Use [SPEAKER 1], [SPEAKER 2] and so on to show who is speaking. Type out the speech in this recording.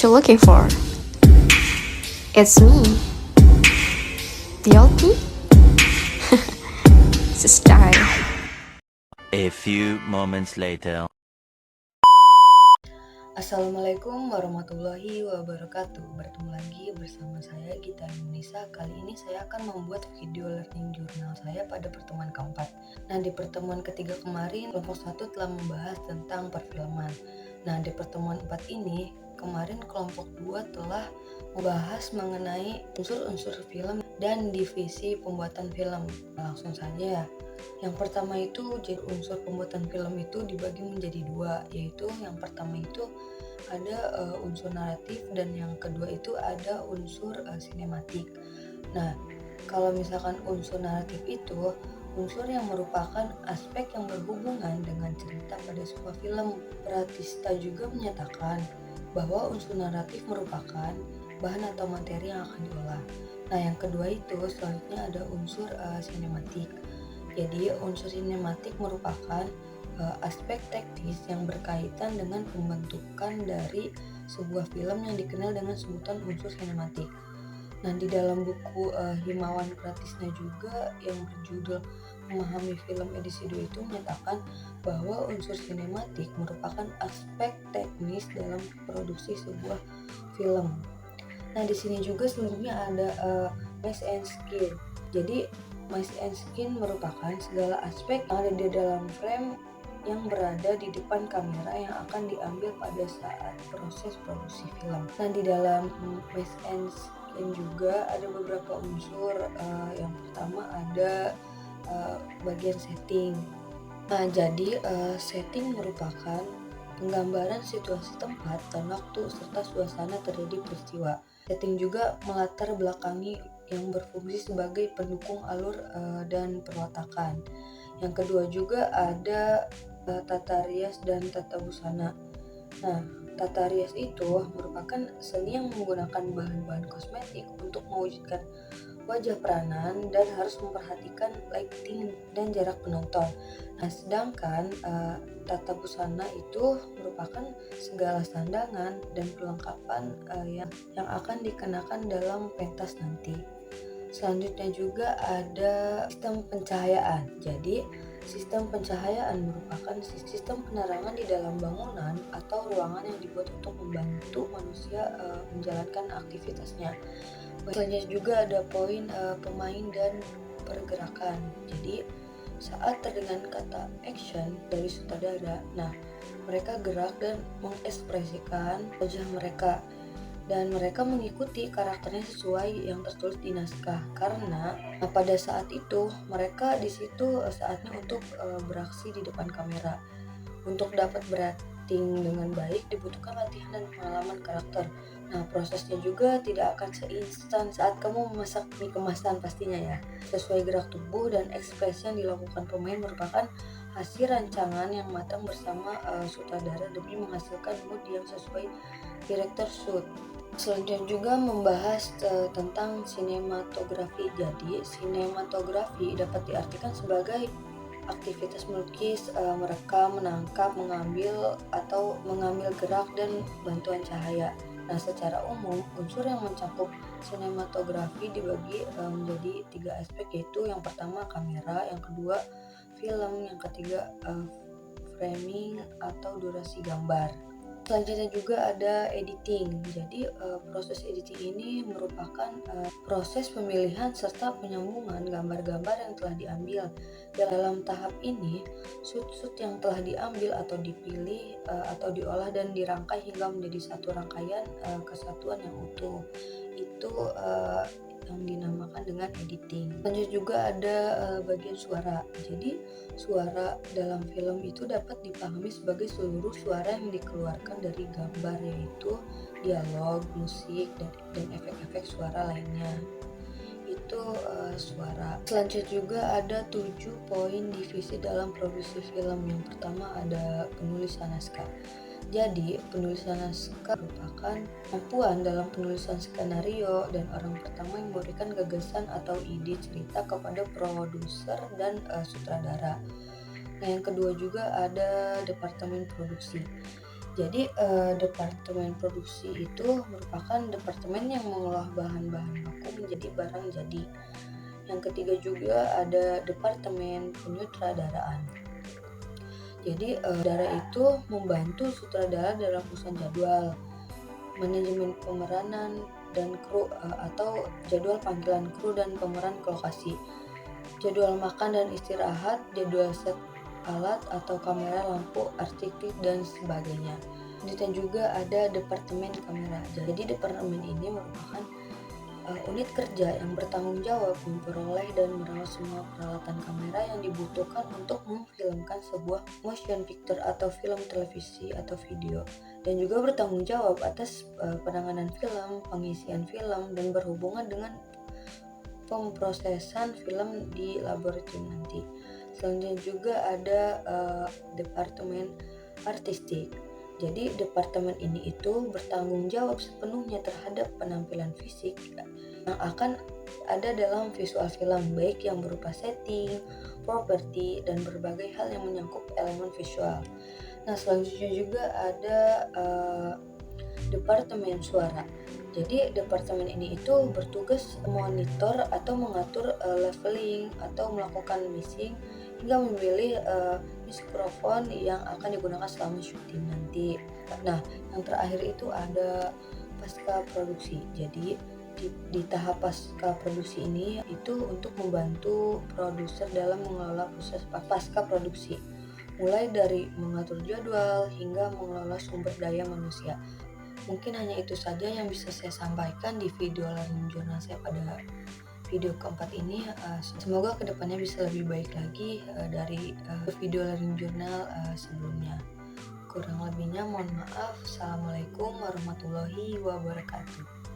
[SPEAKER 1] what you're looking for. It's me, Yolki. It's a style.
[SPEAKER 2] A few moments later.
[SPEAKER 3] Assalamualaikum warahmatullahi wabarakatuh. Bertemu lagi bersama saya Gita Indonesia. Kali ini saya akan membuat video learning journal saya pada pertemuan keempat. Nah, di pertemuan ketiga kemarin kelompok 1 telah membahas tentang perfilman. Nah, di pertemuan 4 ini kemarin kelompok 2 telah membahas mengenai unsur-unsur film dan divisi pembuatan film. Langsung saja ya. Yang pertama itu, jadi unsur pembuatan film itu dibagi menjadi dua, yaitu yang pertama itu ada unsur naratif dan yang kedua itu ada unsur sinematik. Nah, kalau misalkan unsur naratif itu unsur yang merupakan aspek yang berhubungan dengan cerita pada sebuah film. Pratista juga menyatakan bahwa unsur naratif merupakan bahan atau materi yang akan diolah. Nah, yang kedua itu selanjutnya ada unsur sinematik. Jadi unsur sinematik merupakan aspek teknis yang berkaitan dengan pembentukan dari sebuah film yang dikenal dengan sebutan unsur sinematik. Nah, di dalam buku Himawan Pratisna juga yang berjudul Memahami Film edisi 2 itu menyatakan bahwa unsur sinematik merupakan aspek teknis dalam produksi sebuah film. Nah, di sini juga selanjutnya ada mass and skill. Jadi mass and skin merupakan segala aspek yang ada di dalam frame yang berada di depan kamera yang akan diambil pada saat proses produksi film. Nah, di dalam mass and skin juga ada beberapa unsur. Yang pertama ada bagian setting. Nah, jadi setting merupakan penggambaran situasi tempat dan waktu serta suasana terjadi peristiwa. Setting juga melatar belakangi yang berfungsi sebagai pendukung alur dan perwatakan. Yang kedua juga ada tata rias dan tata busana. Nah, tata rias itu merupakan seni yang menggunakan bahan-bahan kosmetik untuk mewujudkan wajah peranan dan harus memperhatikan lighting dan jarak penonton. Nah, sedangkan tata busana itu merupakan segala sandangan dan perlengkapan yang akan dikenakan dalam pentas nanti. Selanjutnya juga ada sistem pencahayaan. Jadi, sistem pencahayaan merupakan sistem penerangan di dalam bangunan atau ruangan yang dibuat untuk membantu manusia menjalankan aktivitasnya. Selanjutnya juga ada poin pemain dan pergerakan. Jadi, saat terdengar kata action dari sutradara, nah mereka gerak dan mengekspresikan wajah mereka. Dan mereka mengikuti karakternya sesuai yang tertulis di naskah, karena pada saat itu mereka di situ saatnya untuk beraksi di depan kamera. Untuk dapat berakting dengan baik dibutuhkan latihan dan pengalaman karakter. Nah, prosesnya juga tidak akan seinstan saat kamu memasak mie kemasan pastinya ya. Sesuai gerak tubuh dan ekspresi yang dilakukan pemain merupakan hasil rancangan yang matang bersama sutradara demi menghasilkan mood yang sesuai director shoot. Selanjutnya juga membahas tentang sinematografi. Jadi, sinematografi dapat diartikan sebagai aktivitas melukis, merekam, menangkap, mengambil, atau mengambil gerak dan bantuan cahaya. Nah, secara umum, unsur yang mencakup sinematografi dibagi menjadi 3 aspek, yaitu yang pertama kamera, yang kedua film, yang ketiga framing atau durasi gambar. Selanjutnya juga ada editing. Jadi proses editing ini merupakan proses pemilihan serta penyambungan gambar-gambar yang telah diambil. Dalam tahap ini, shoot-shoot yang telah diambil atau dipilih atau diolah dan dirangkai hingga menjadi satu rangkaian kesatuan yang utuh. Itu yang dinamakan dengan editing. Lanjut juga ada bagian suara. Jadi suara dalam film itu dapat dipahami sebagai seluruh suara yang dikeluarkan dari gambar, yaitu dialog, musik, dan efek-efek suara lainnya. Itu suara. Selanjutnya juga ada 7 poin divisi dalam produksi film. Yang pertama ada penulisan naskah. Jadi, penulisan naskah merupakan kemampuan dalam penulisan skenario dan orang pertama yang memberikan gagasan atau ide cerita kepada produser dan sutradara. Nah, yang kedua juga ada departemen produksi. Jadi departemen produksi itu merupakan departemen yang mengolah bahan-bahan baku menjadi barang jadi. Yang ketiga juga ada departemen penyutradaraan. Jadi sutradara itu membantu sutradara dalam urusan jadwal, manajemen pemeranan dan kru atau jadwal panggilan kru dan pemeran ke lokasi, jadwal makan dan istirahat, jadwal set alat atau kamera, lampu, artikel dan sebagainya. Dan juga ada departemen kamera. Jadi departemen ini merupakan unit kerja yang bertanggung jawab memperoleh dan merawat semua peralatan kamera yang dibutuhkan untuk memfilmkan sebuah motion picture atau film televisi atau video, dan juga bertanggung jawab atas penanganan film, pengisian film, dan berhubungan dengan pemrosesan film di laboratorium nanti. Selanjutnya juga ada departemen artistik. Jadi departemen ini itu bertanggung jawab sepenuhnya terhadap penampilan fisik yang akan ada dalam visual film, baik yang berupa setting, properti, dan berbagai hal yang menyangkut elemen visual. Nah, selanjutnya juga ada departemen suara. Jadi departemen ini itu bertugas monitor atau mengatur leveling atau melakukan mixing hingga memilih mikrofon yang akan digunakan selama syuting nanti. Nah, yang terakhir itu ada pasca produksi. Jadi di tahap pasca produksi ini itu untuk membantu produser dalam mengelola proses pasca produksi, mulai dari mengatur jadwal hingga mengelola sumber daya manusia. Mungkin hanya itu saja yang bisa saya sampaikan di video learning journal saya pada video keempat ini. Semoga kedepannya bisa lebih baik lagi dari video learning journal sebelumnya. Kurang lebihnya mohon maaf. Assalamualaikum warahmatullahi wabarakatuh.